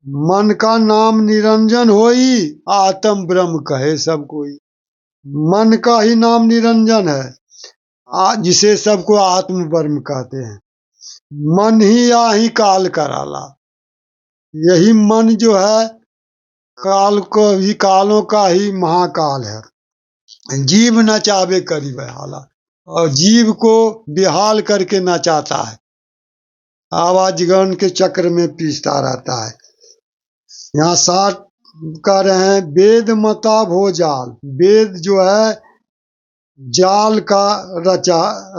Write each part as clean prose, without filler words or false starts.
मन का नाम निरंजन होई, आत्म ब्रह्म कहे सब कोई। मन का ही नाम निरंजन है, जिसे सबको आत्म ब्रह्म कहते हैं। मन ही आही काल कराला। यही मन जो है काल को ही, कालों का ही महाकाल है। जीव नचावे करी बहाला, और जीव को बेहाल करके नचाता है, आवाजगन के चक्र में पीसता रहता है। यहाँ साठ कह रहे हैं, वेद मता भो जाल। वेद जो है जाल का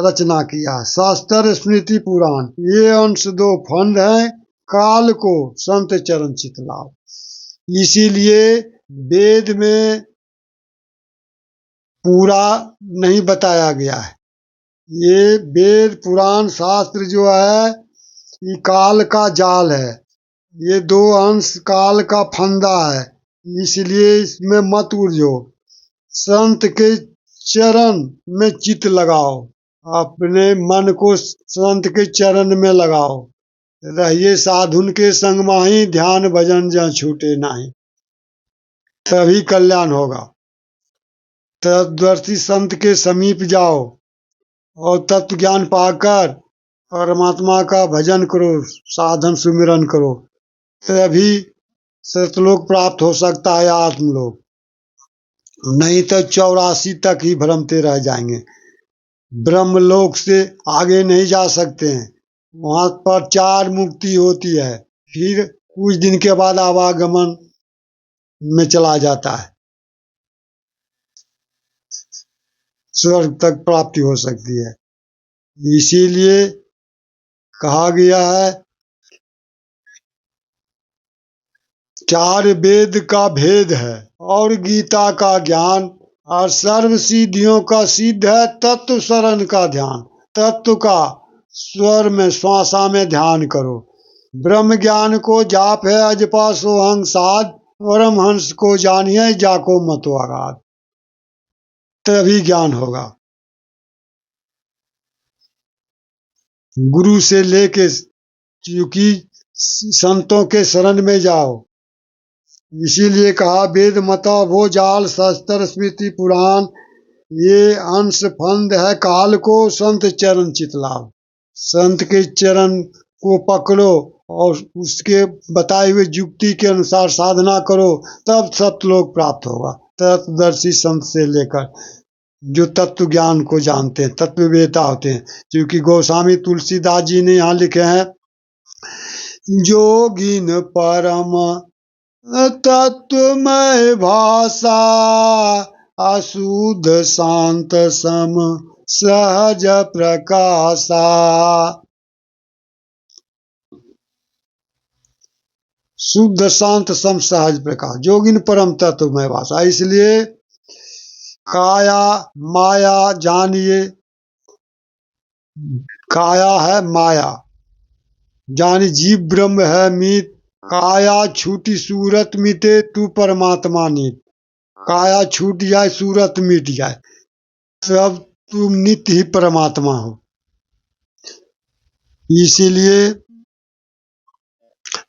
रचना किया है। शास्त्र स्मृति पुराण ये अंश दो फंड हैं, काल को संत चरण चितलाओ। इसीलिए वेद में पूरा नहीं बताया गया है। ये वेद पुराण शास्त्र जो है ये काल का जाल है। ये दो अंश काल का फंदा है, इसलिए इसमें मत उलझो। संत के चरण में चित लगाओ, अपने मन को संत के चरण में लगाओ। रहिए साधुन के संग माही, ध्यान भजन जहाँ छूटे नाही। तभी कल्याण होगा। तत्वदर्शी संत के समीप जाओ और तत्व ज्ञान पाकर परमात्मा का भजन करो, साधन सुमिरन करो, तभी सतलोक प्राप्त हो सकता है, आत्मलोक। नहीं तो 84 तक ही भ्रमते रह जाएंगे, ब्रह्मलोक से आगे नहीं जा सकते हैं। वहां पर 4 मुक्ति होती है, फिर कुछ दिन के बाद आवागमन में चला जाता है, स्वर्ग तक प्राप्ति हो सकती है। इसीलिए कहा गया है 4 वेद का भेद है और गीता का ज्ञान, और सर्व सिद्धियों का सिद्ध है तत्व शरण का ध्यान। तत्व का स्वर में श्वासा में ध्यान करो। ब्रह्म ज्ञान को जाप है अजपा सोहंग साध, परमहंस को जानिए जाको मतो अगाध। तभी ज्ञान होगा। गुरु से लेके, क्योंकि संतों के शरण में जाओ। इसीलिए कहा वेद मता वो जाल, शास्त्र स्मृति पुराण ये अंश फंद है, काल को संत चरण चितलाओ। संत के चरण को पकड़ो और उसके बताए हुए युक्ति के अनुसार साधना करो, तब सतलोक प्राप्त होगा। तत्वदर्शी संत से लेकर जो तत्व ज्ञान को जानते हैं, तत्ववेता होते हैं। क्योंकि गोस्वामी तुलसीदास जी ने यहाँ लिखे हैं, जोगिन परम तत्वमय भाषा, अशुद्ध शांत सम सहज प्रकाशा। शुद्ध शांत सम सहज प्रकाश, जोगिन परम तत्वमय भाषा। इसलिए काया माया जानिए, काया है माया, जानी जीव ब्रह्म है मीत। काया छूटी सूरत मिटे, तू परमात्मा नित। काया छूट जाए सूरत मिट जाए, तब तुम नित्य ही परमात्मा हो। इसीलिए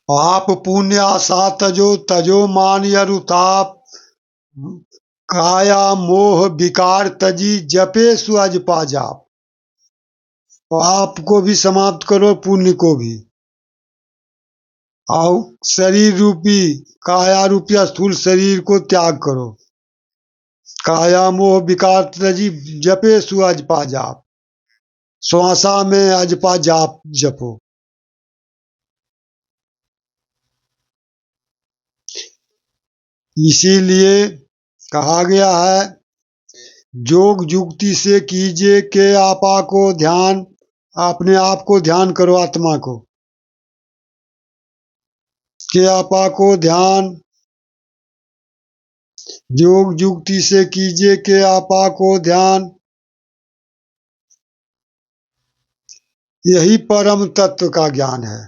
पाप पुण्य आशा तजो, तजो मान यरुताप। काया मोह विकार तजी, जपे सुअजपा जाप। पाप को भी समाप्त करो, पुण्य को भी। और शरीर रूपी काया रूपी स्थूल शरीर को त्याग करो। काया मोह विकार तजी, जपे सुअजपा जाप। श्वासा में अजपा जाप जपो। इसीलिए कहा गया है, योग युक्ति से कीजिए के आपा को ध्यान। अपने आप को ध्यान करो, आत्मा को के आपा को ध्यान। योग युक्ति से कीजिए के आपा को ध्यान। यही परम तत्व का ज्ञान है।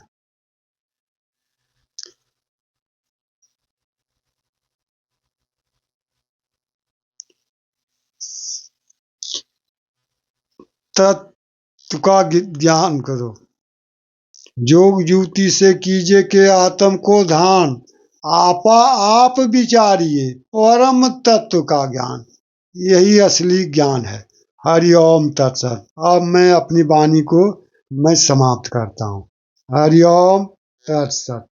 तत्व का ज्ञान करो। जोग युक्ति से कीजिए के आत्म को ध्यान, आपा आप विचारिए परम तत्व का ज्ञान, यही असली ज्ञान है। हरि ओम तत्सत। अब मैं अपनी वाणी को मैं समाप्त करता हूँ। हरि ओम तत्सत।